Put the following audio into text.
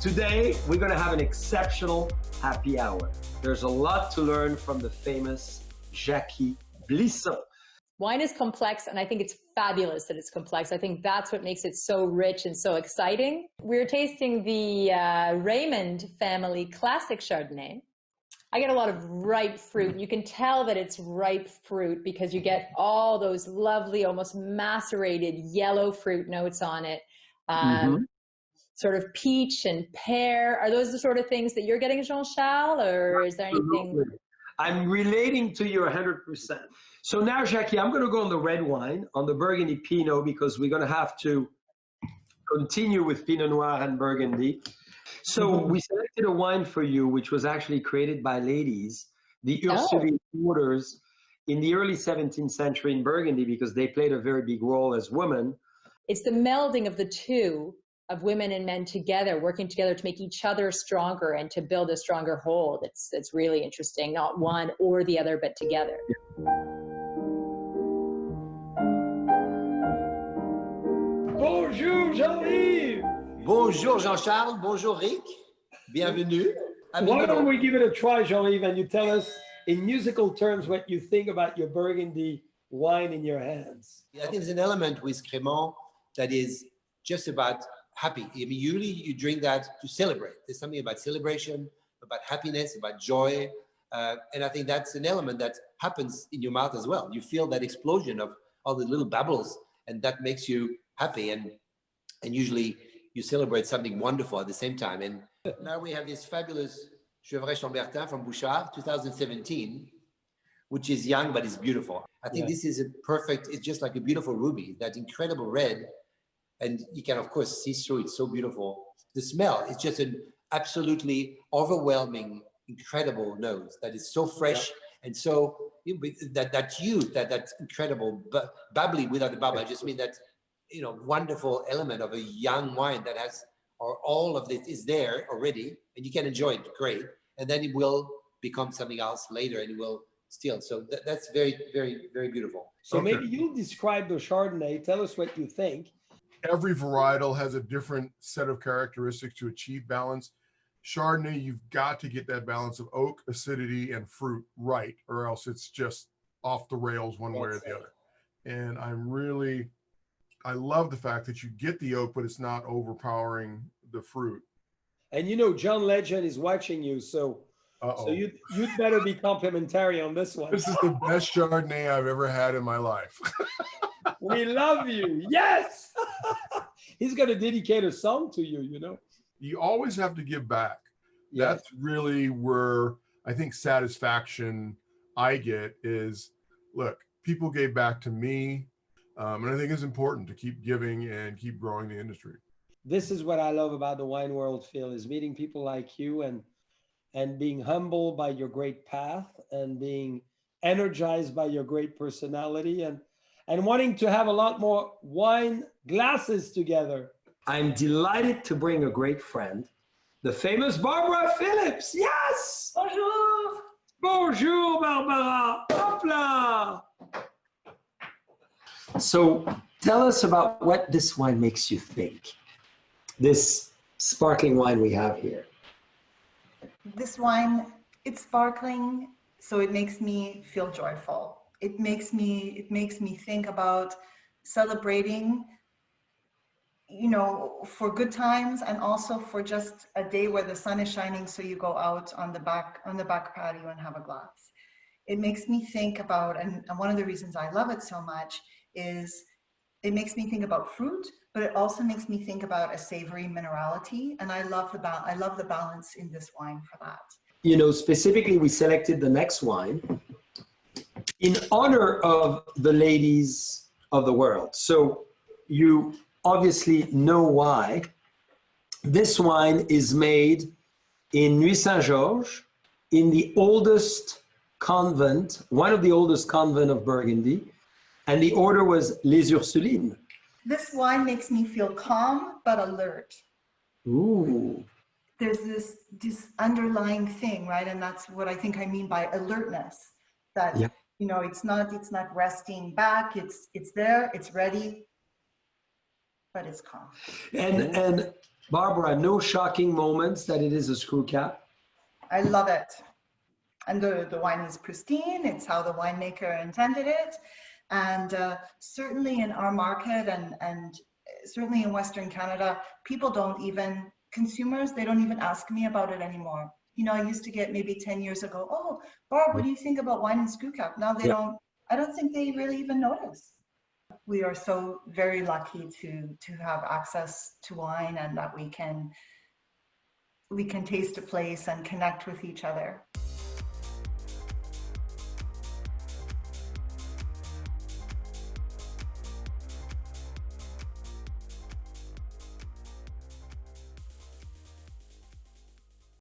Today, we're going to have an exceptional happy hour. There's a lot to learn from the famous Jackie Blisson. Wine is complex, and I think it's fabulous that it's complex. I think that's what makes it so rich and so exciting. We're tasting the Raymond family classic Chardonnay. I get a lot of ripe fruit. You can tell that it's ripe fruit because you get all those lovely, almost macerated yellow fruit notes on it. Sort of peach and pear. Are those the sort of things that you're getting, Jean-Charles, or is there anything? I'm relating to you 100%. So now, Jackie, I'm going to go on the red wine, on the Burgundy Pinot, because we're going to have to continue with Pinot Noir and Burgundy. So we selected a wine for you, which was actually created by ladies, the Ursuline orders, in the early 17th century in Burgundy, because they played a very big role as women. It's the melding of the two, of women and men together, working together to make each other stronger and to build a stronger whole. That's really interesting. Not one or the other, but together. Bonjour, Jean-Yves. Bonjour, Jean-Charles. Bonjour, Rick. Bienvenue. Why don't we give it a try, Jean-Yves, and you tell us in musical terms what you think about your Burgundy wine in your hands. I think there's an element with Crémant that is just about happy. I mean, usually you drink that to celebrate. There's something about celebration, about happiness, about joy. And I think that's an element that happens in your mouth as well. You feel that explosion of all the little bubbles, and that makes you happy. And usually you celebrate something wonderful at the same time. And now we have this fabulous Gevrey Chambertin from Bouchard, 2017, which is young, but it's beautiful. I think this is a perfect, it's just like a beautiful ruby, that incredible red. And you can, of course, see through it. So beautiful. The smell is just an absolutely overwhelming, incredible nose that is so fresh and so that youth, that incredible bubbly without the bubble. I just mean that, you know, wonderful element of a young wine that has, or all of this is there already, and you can enjoy it great. And then it will become something else later, and it will still. So that's very, very, very beautiful. So maybe you describe the Chardonnay. Tell us what you think. Every varietal has a different set of characteristics to achieve balance. Chardonnay, you've got to get that balance of oak, acidity, and fruit right, or else it's just off the rails one way or the other. And I love the fact that you get the oak, but it's not overpowering the fruit. And you know, John Legend is watching you, so you'd better be complimentary on this one. This is the best Chardonnay I've ever had in my life. We love you. Yes. He's going to dedicate a song to you, you know. You always have to give back. That's really where I think satisfaction I get is, look, people gave back to me. And I think it's important to keep giving and keep growing the industry. This is what I love about the wine world, Phil, is meeting people like you and being humbled by your great path and being energized by your great personality and wanting to have a lot more wine glasses together. I'm delighted to bring a great friend, the famous Barbara Phillips. Yes! Bonjour! Bonjour, Barbara! Hop là! So tell us about what this wine makes you think. This sparkling wine we have here. This wine, it's sparkling, so it makes me feel joyful. It makes me think about celebrating, you know, for good times and also for just a day where the sun is shining, so you go out on the back patio and have a glass. It makes me think about, and one of the reasons I love it so much is it makes me think about fruit, but it also makes me think about a savory minerality, and I love the balance in this wine for that. You know, specifically, we selected the next wine in honor of the ladies of the world. So you obviously know why. This wine is made in Nuit Saint-Georges, in the oldest convent, one of the oldest convent of Burgundy, and the order was Les Ursulines. This wine makes me feel calm but alert. Ooh. There's this underlying thing, right? And that's what I think I mean by alertness. That you know, it's not resting back. It's there. It's ready, but it's calm. And Barbara, no shocking moments that it is a screw cap. I love it. And the wine is pristine. It's how the winemaker intended it. And certainly in our market and certainly in Western Canada, people don't even, consumers, they don't even ask me about it anymore. You know, I used to get maybe 10 years ago, oh, Barb, what do you think about wine and screw cap? Now they don't, I don't think they really even notice. We are so very lucky to have access to wine and that we can taste a place and connect with each other.